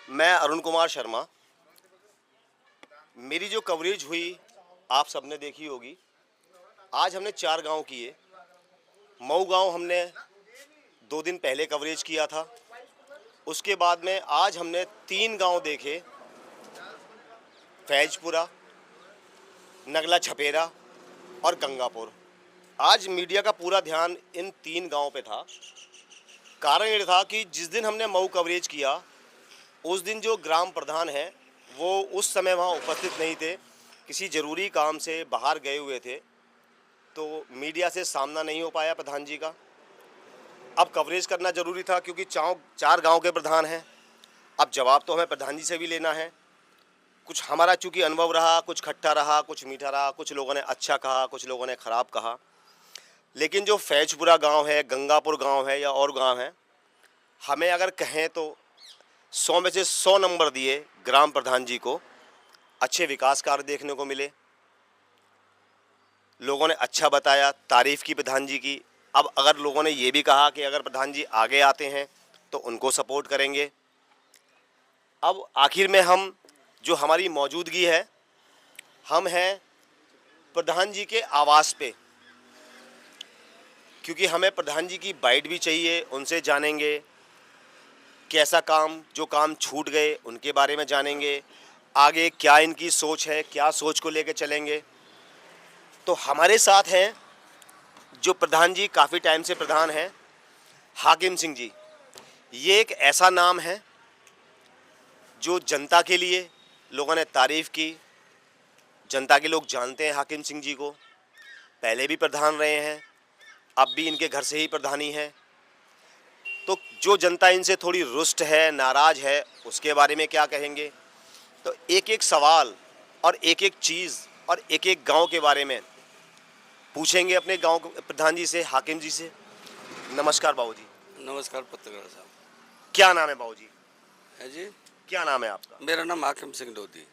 मैं अरुण कुमार शर्मा। मेरी जो कवरेज हुई आप सबने देखी होगी। आज हमने 4 गांव किए। मऊ गांव हमने 2 दिन पहले कवरेज किया था। उसके बाद में आज हमने 3 गांव देखे, फैजपुरा, नगला छपेरा और गंगापुर। आज मीडिया का पूरा ध्यान इन 3 गांव पे था। कारण ये था कि जिस दिन हमने मऊ कवरेज किया उस दिन जो ग्राम प्रधान हैं वो उस समय वहाँ उपस्थित नहीं थे, किसी ज़रूरी काम से बाहर गए हुए थे, तो मीडिया से सामना नहीं हो पाया प्रधान जी का। अब कवरेज करना ज़रूरी था क्योंकि 4 गांव के प्रधान हैं। अब जवाब तो हमें प्रधान जी से भी लेना है। कुछ हमारा चूँकि अनुभव रहा, कुछ खट्टा रहा, कुछ मीठा रहा, कुछ लोगों ने अच्छा कहा, कुछ लोगों ने ख़राब कहा। लेकिन जो फैजपुरा गांव है, गंगापुर गांव है या और गांव हैं, हमें अगर कहें तो 100 में से 100 नंबर दिए ग्राम प्रधान जी को। अच्छे विकास कार्य देखने को मिले, लोगों ने अच्छा बताया, तारीफ़ की प्रधान जी की। अब अगर लोगों ने ये भी कहा कि अगर प्रधान जी आगे आते हैं तो उनको सपोर्ट करेंगे। अब आखिर में हम जो हमारी मौजूदगी है, हम हैं प्रधान जी के आवास पे, क्योंकि हमें प्रधान जी की बाइट भी चाहिए। उनसे जानेंगे कैसा काम, जो काम छूट गए उनके बारे में जानेंगे, आगे क्या इनकी सोच है, क्या सोच को लेकर चलेंगे। तो हमारे साथ हैं जो प्रधान जी काफ़ी टाइम से प्रधान हैं, हाकिम सिंह जी। ये एक ऐसा नाम है जो जनता के लिए लोगों ने तारीफ़ की। जनता के लोग जानते हैं हाकिम सिंह जी को, पहले भी प्रधान रहे हैं, अब भी इनके घर से ही प्रधानी है। तो जो जनता इनसे थोड़ी रुष्ट है, नाराज़ है, उसके बारे में क्या कहेंगे। तो एक एक सवाल और एक एक चीज़ और एक एक गांव के बारे में पूछेंगे अपने गांव के प्रधान जी से, हाकिम जी से। नमस्कार बाबूजी। नमस्कार पत्रकार साहब। क्या नाम है बाबूजी? है जी, क्या नाम है आपका? मेरा नाम हाकिम सिंह लोधी।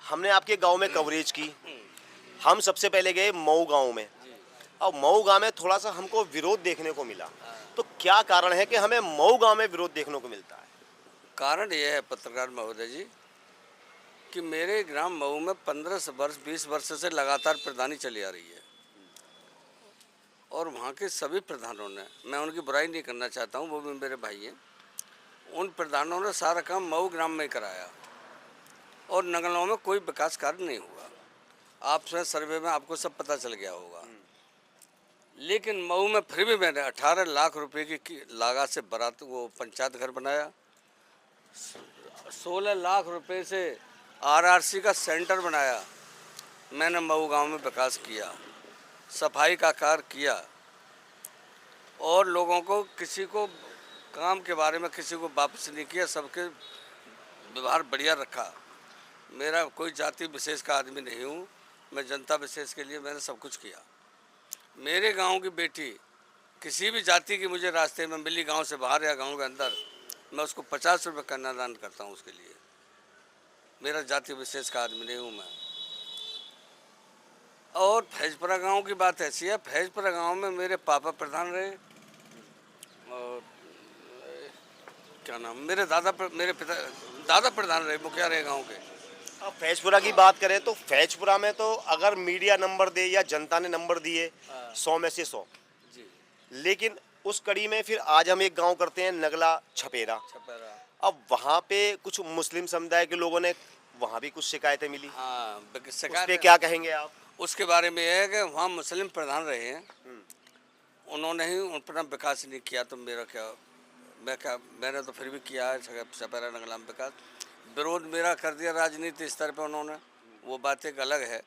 हमने आपके गांव में कवरेज की। हम सबसे पहले गए मऊ गांव में। अब मऊ गांव में थोड़ा सा हमको विरोध देखने को मिला। तो क्या कारण है कि हमें मऊ गांव में विरोध देखने को मिलता है? कारण यह है पत्रकार महोदय जी कि मेरे ग्राम मऊ में 15 वर्ष 20 वर्ष से लगातार प्रधानी चली आ रही है और वहाँ के सभी प्रधानों ने, मैं उनकी बुराई नहीं करना चाहता हूँ, वो भी मेरे भाई हैं, उन प्रधानों ने सारा काम मऊ ग्राम में कराया और नगलों में कोई विकास कार्य नहीं हुआ। आप स्वयं सर्वे में आपको सब पता चल गया होगा। लेकिन मऊ में फिर भी मैंने 18 लाख रुपए की लागत से बारात वो पंचायत घर बनाया, 16 लाख रुपए से आरआरसी का सेंटर बनाया। मैंने मऊ गांव में विकास किया, सफाई का कार्य किया और लोगों को किसी को काम के बारे में किसी को वापस नहीं किया, सबके व्यवहार बढ़िया रखा। मेरा कोई जाति विशेष का आदमी नहीं हूँ, मैं जनता विशेष के लिए मैंने सब कुछ किया। मेरे गांव की बेटी किसी भी जाति की मुझे रास्ते में मिली गांव से बाहर या गांव के अंदर, मैं उसको 50 रुपये कन्यादान करता हूं उसके लिए। मेरा जाति विशेष का आदमी नहीं हूं मैं। और फैजपुरा गांव की बात ऐसी है, फैजपुरा गांव में मेरे पापा प्रधान रहे और क्या नाम, मेरे दादा प्रधान रहे, मुखिया रहे गाँव के। अब फैजपुरा की बात करें तो फैजपुरा में तो अगर मीडिया नंबर दे या जनता ने नंबर दिए 100 में से 100 जी। लेकिन उस कड़ी में फिर आज हम एक गांव करते हैं नगला छपेरा। अब वहाँ पे कुछ मुस्लिम समुदाय के लोगों ने वहाँ भी कुछ शिकायतें मिली। हाँ, उस पे क्या कहेंगे आप? उसके बारे में यह है कि वहाँ मुस्लिम प्रधान रहे हैं, उन्होंने ही अपना विकास नहीं किया, तो मेरा क्या, मैंने तो फिर भी किया है छपेरा नगला में विकास। विरोध मेरा कर दिया राजनीति स्तर पे उन्होंने, वो बात एक अलग है,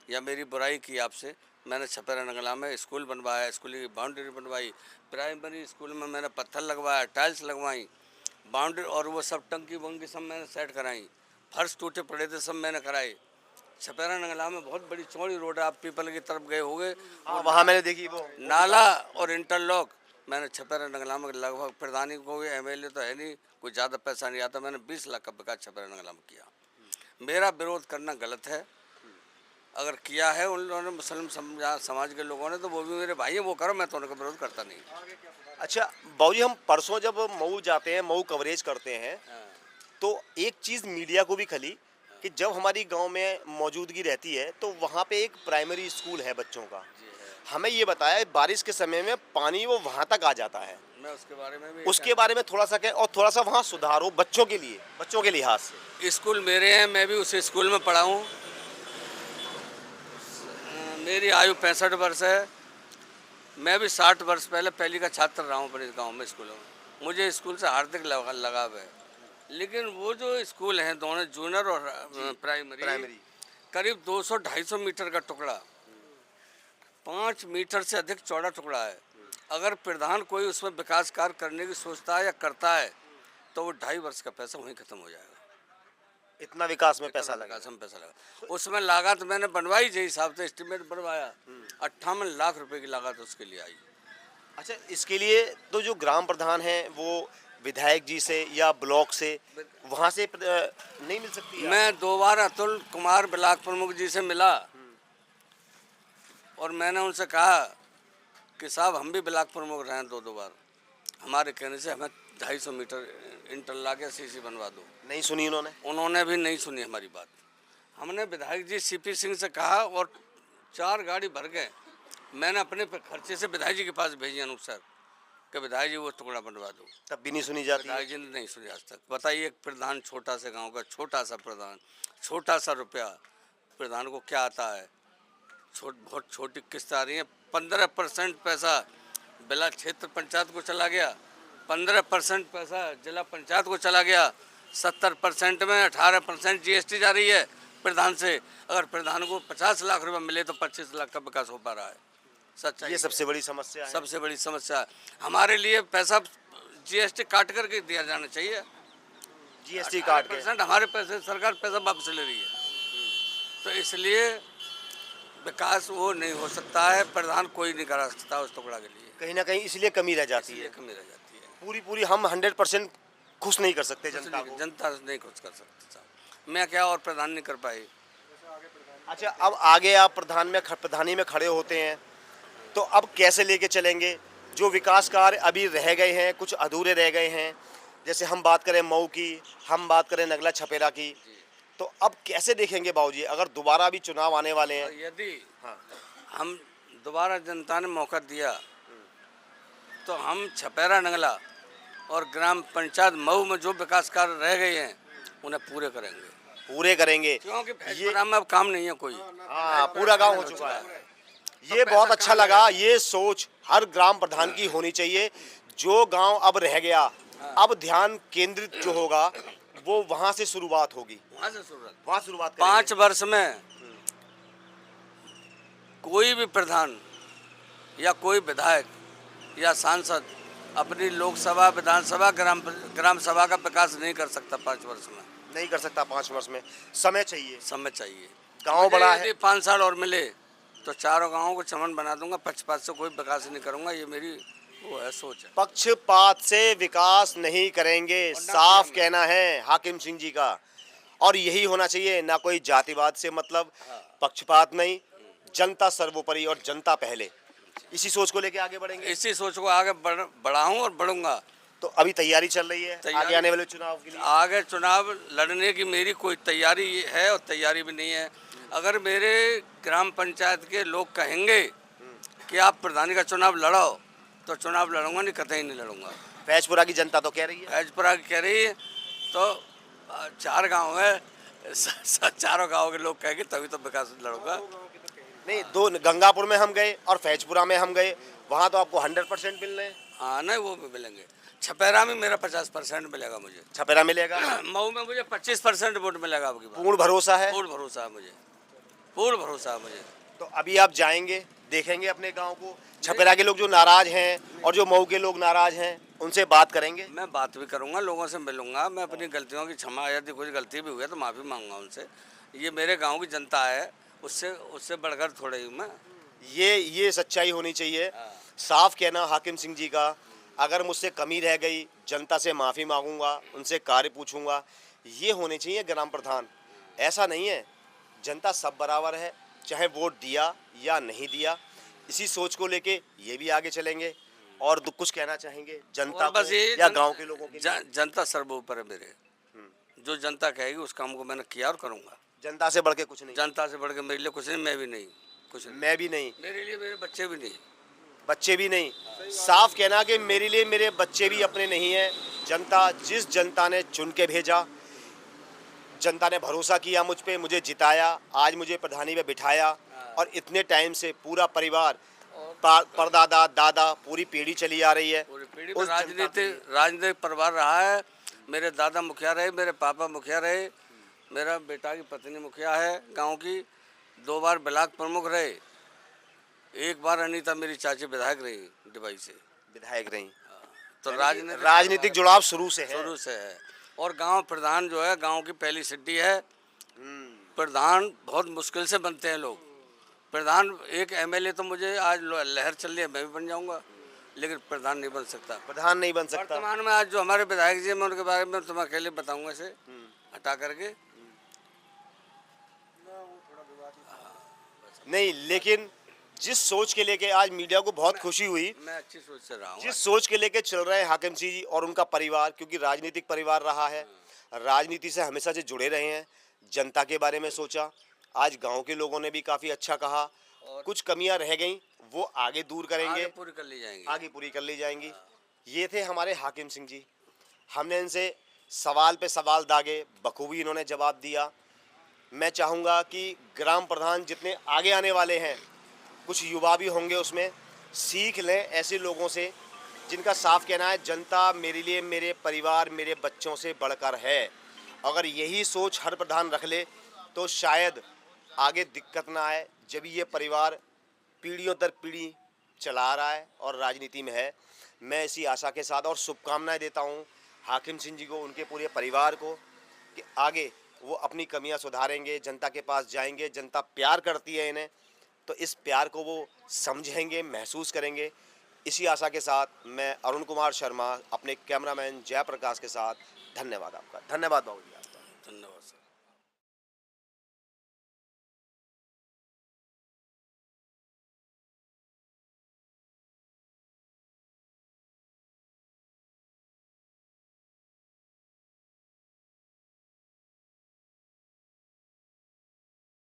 या मेरी बुराई की आपसे। मैंने छपेरा नगला में स्कूल बनवाया, स्कूल की बाउंड्री बनवाई, प्राइमरी स्कूल में मैंने पत्थर लगवाया, टाइल्स लगवाई, बाउंड्री और वो सब टंकी वंकी सब मैंने सेट कराई, फर्श टूटे पड़े थे सब मैंने कराए। छपेरा नगला में बहुत बड़ी चौड़ी रोड है, आप पीपल की तरफ गए होंगे, वहाँ मैंने देखी वो नाला और इंटरलॉक। मैंने छपेरा नगला में लगभग प्रधानी को, एमएलए तो है नहीं, कोई ज़्यादा पैसा नहीं आता, मैंने 20 लाख का विकास छपेरा नगला में किया। मेरा विरोध करना गलत है, अगर किया है उन लोगों ने, मुस्लिम समाज के लोगों ने, तो वो भी मेरे भाई हैं, वो करो, मैं तो उनका विरोध करता नहीं। अच्छा बाबूजी, हम परसों जब मऊ जाते हैं, मऊ कवरेज करते हैं, तो एक चीज़ मीडिया को भी खली कि जब हमारी गांव में मौजूदगी रहती है तो वहाँ पे एक प्राइमरी स्कूल है बच्चों का। हमें ये बताया बारिश के समय में पानी वो वहाँ तक आ जाता है, मैं उसके बारे में भी उसके बारे में थोड़ा सा कहें और थोड़ा सा वहाँ सुधार हो बच्चों के लिए, बच्चों के लिहाज से। स्कूल मेरे हैं, मैं भी उसी स्कूल में पढ़ा हूँ। मेरी आयु 65 वर्ष है। मैं भी 60 वर्ष पहले पहली का छात्र रहा हूँ अपने गांव में स्कूलों में। मुझे स्कूल से हार्दिक लगाव है। लेकिन वो जो स्कूल हैं दोनों जूनियर और प्राइमरी करीब 200-250 मीटर का टुकड़ा, 5 मीटर से अधिक चौड़ा टुकड़ा है। अगर प्रधान कोई उसमें विकास कार्य करने की सोचता है या करता है तो वो 2.5 वर्ष का पैसा वहीं खत्म हो जाएगा। इतना विकास में पैसा लगा। विकास में पैसा लगा। उसमें लागत मैंने बनवाई जिस हिसाब से एस्टीमेट बनवाया, 58 लाख रुपए की लागत उसके लिए आई। अच्छा, इसके लिए तो जो ग्राम प्रधान है वो विधायक जी से या ब्लॉक से वहाँ से नहीं मिल सकती है? मैं 2 बार अतुल कुमार ब्लॉक प्रमुख जी से मिला और मैंने उनसे कहा कि साहब हम भी ब्लॉक प्रमुख रहे हैं 2 बार, हमारे कहने से हमें 250 मीटर इंटरलॉक या सीसी बनवा दो। नहीं सुनी उन्होंने भी नहीं सुनी हमारी बात। हमने विधायक जी सीपी सिंह से कहा और 4 गाड़ी भर गए। मैंने अपने खर्चे से विधायक जी के पास भेजी अनूप सर कि विधायक जी वो टुकड़ा बनवा दो, तब भी नहीं सुनी जाती। विधायक जी ने नहीं सुनी आज तक। बताइए, एक प्रधान छोटा सा गांव का छोटा सा प्रधान, छोटा सा रुपया, प्रधान को क्या आता है? बहुत छोटी किस्त आ रही है। 15% पैसा जिला क्षेत्र पंचायत को चला गया, 15% पैसा जिला पंचायत को चला गया, 70% में 18% जीएसटी जा रही है प्रधान से। अगर प्रधान को 50 लाख रुपए मिले तो 25 लाख का विकास हो पा रहा है। सच्चाई ये सबसे बड़ी समस्या है। सबसे बड़ी समस्या है। हमारे लिए पैसा जीएसटी काट करके दिया जाना चाहिए। जीएसटी काट के 18% हमारे पैसे, सरकार पैसा वापस ले रही है। तो इसलिए विकास वो नहीं हो सकता है, प्रधान कोई नहीं करा सकता उस टुकड़ा के लिए। कहीं ना कहीं इसलिए कमी रह जाती है। कमी रह जाती है। पूरी हम 100% खुश नहीं कर सकते जनता को। जनता नहीं खुश कर सकती साहब। मैं क्या और प्रधान नहीं कर पाए। अच्छा, अब आगे आप प्रधानी में खड़े होते हैं तो अब कैसे लेके चलेंगे? जो विकास कार्य अभी रह गए हैं, कुछ अधूरे रह गए हैं, जैसे हम बात करें मऊ की, हम बात करें नगला छपेरा की, तो अब कैसे देखेंगे बाबूजी अगर दोबारा भी चुनाव आने वाले हैं? यदि हम दोबारा जनता ने मौका दिया तो हम छपेरा नगला और ग्राम पंचायत मऊ में जो विकास कार्य रह गए हैं उन्हें पूरे करेंगे। क्योंकि भैंसपुरा में अब काम नहीं है कोई। हाँ, पूरा गांव हो चुका है। ये बहुत अच्छा लगा। ये सोच हर ग्राम प्रधान की होनी चाहिए। जो गांव अब रह गया, अब ध्यान केंद्रित जो होगा वो वहां से शुरुआत होगी। वहां शुरुआत 5 वर्ष में कोई भी प्रधान या कोई विधायक या सांसद अपनी लोकसभा, विधानसभा, ग्राम सभा का विकास नहीं कर सकता 5 वर्ष में। नहीं कर सकता 5 वर्ष में। समय चाहिए। गांव बड़ा है। 5 साल और मिले तो 4 गांवों को चमन बना दूंगा। पक्षपात से कोई विकास नहीं करूंगा। ये मेरी वो है सोच है। पक्षपात से विकास नहीं करेंगे, साफ कहना है हाकिम सिंह जी का। और यही होना चाहिए, ना कोई जातिवाद से मतलब, पक्षपात नहीं, जनता सर्वोपरि और जनता पहले। इसी सोच को लेके आगे बढ़ेंगे। इसी सोच को आगे बढ़ाऊं और बढ़ूंगा। तो अभी तैयारी चल रही है आगे आने वाले चुनाव के लिए? आगे चुनाव लड़ने की मेरी कोई तैयारी है और तैयारी भी नहीं है। अगर मेरे ग्राम पंचायत के लोग कहेंगे कि आप प्रधानी का चुनाव लड़ो तो चुनाव लड़ूंगा, नहीं कतई नहीं लड़ूंगा। फैजपुरा की जनता तो कह रही है। फैजपुरा कह रही है तो 4 गांव है, 4 गांव के लोग कहेंगे तभी तो विकास लड़ूंगा। नहीं, 2 गंगापुर में हम गए और फैजपुरा में हम गए, वहाँ तो आपको 100% मिल रहे हैं। हाँ, नहीं वो भी मिलेंगे। छपेरा में मेरा 50% मिलेगा मुझे। छपेरा मिलेगा। मऊ में मुझे 25% वोट मिलेगा आपकी बात। पूर्ण भरोसा है। पूर्ण भरोसा है मुझे, पूर्ण भरोसा है मुझे। तो अभी आप जाएंगे, देखेंगे अपने गांव को, छपेरा के लोग जो नाराज हैं और जो मऊ के लोग नाराज हैं उनसे बात करेंगे? मैं बात भी करूंगा, लोगों से मिलूंगा। मैं अपनी गलतियों की क्षमा, यदि कुछ गलती भी हुई है तो माफ़ी मांगूंगा उनसे। ये मेरे गांव की जनता है, उससे बढ़कर थोड़े ही मैं। ये सच्चाई होनी चाहिए। साफ कहना हाकिम सिंह जी का, अगर मुझसे कमी रह गई जनता से माफ़ी मांगूंगा, उनसे कार्य पूछूंगा, ये होने चाहिए ग्राम प्रधान। ऐसा नहीं है, जनता सब बराबर है, चाहे वोट दिया या नहीं दिया। इसी सोच को लेके ये भी आगे चलेंगे। और कुछ कहना चाहेंगे जनता को या गांव के लोगों के लिए? जनता सर्वोपरि है मेरे। जो जनता कहेगी उस काम को मैंने किया और करूँगा। जनता से बढ़ के कुछ नहीं, जनता से बढ़ के मेरे लिए कुछ नहीं, मैं भी नहीं, कुछ नहीं। मैं भी नहीं, मेरे लिए मेरे बच्चे भी नहीं। बच्चे भी नहीं। साफ कहना कि मेरे लिए मेरे बच्चे भी अपने नहीं हैं। जनता, जिस जनता ने चुन के भेजा, जनता ने भरोसा किया मुझ पे, मुझे जिताया, आज मुझे प्रधानी पे बिठाया, और इतने टाइम से पूरा परिवार, परदादा दादा पूरी पीढ़ी चली आ रही है। पूरी पीढ़ी में उस जनता के लिए। राजनीतिक परिवार रहा है। मेरे दादा मुखिया रहे, मेरे पापा मुखिया रहे, मेरा बेटा की पत्नी मुखिया है गांव की, 2 बार ब्लॉक प्रमुख रहे, 1 बार अनीता मेरी चाची विधायक रही डिबाई से। विधायक रही, तो राजनीतिक जुड़ाव शुरू से है। शुरू से है। और गांव प्रधान जो है, गांव की पहली सिड्डी है। प्रधान बहुत मुश्किल से बनते हैं लोग। प्रधान एक एमएलए तो मुझे आज लहर चल रही है, मैं भी बन जाऊंगा, लेकिन प्रधान नहीं बन सकता। प्रधान नहीं बन सकता। वर्तमान में आज जो हमारे विधायक जी, मैं उनके बारे में तुम्हें अकेले बताऊंगा, इसे हटा करके नहीं, लेकिन जिस सोच के लेके आज मीडिया को बहुत खुशी हुई, मैं अच्छी सोच से रहा हूँ। जिस सोच के लेके चल रहे हैं हाकिम सिंह जी और उनका परिवार, क्योंकि राजनीतिक परिवार रहा है, राजनीति से हमेशा से जुड़े रहे हैं, जनता के बारे में सोचा। आज गांव के लोगों ने भी काफ़ी अच्छा कहा, कुछ कमियां रह गई वो आगे दूर करेंगे, आगे पूरी कर ली जाएंगी। आगे पूरी कर ली जाएंगी। ये थे हमारे हाकिम सिंह जी। हमने इनसे सवाल पे सवाल दागे, बखूबी इन्होंने जवाब दिया। मैं चाहूँगा कि ग्राम प्रधान जितने आगे आने वाले हैं, कुछ युवा भी होंगे उसमें, सीख लें ऐसे लोगों से जिनका साफ कहना है जनता मेरे लिए, मेरे परिवार, मेरे बच्चों से बढ़कर है। अगर यही सोच हर प्रधान रख ले तो शायद आगे दिक्कत ना आए। जब ये परिवार पीढ़ियों दर पीढ़ी चला रहा है और राजनीति में है, मैं इसी आशा के साथ और शुभकामनाएं देता हूँ हाकिम सिंह जी को, उनके पूरे परिवार को, कि आगे वो अपनी कमियां सुधारेंगे, जनता के पास जाएंगे। जनता प्यार करती है इन्हें, तो इस प्यार को वो समझेंगे, महसूस करेंगे। इसी आशा के साथ मैं अरुण कुमार शर्मा अपने कैमरामैन जयप्रकाश के साथ, धन्यवाद आपका। धन्यवाद बाबू जी।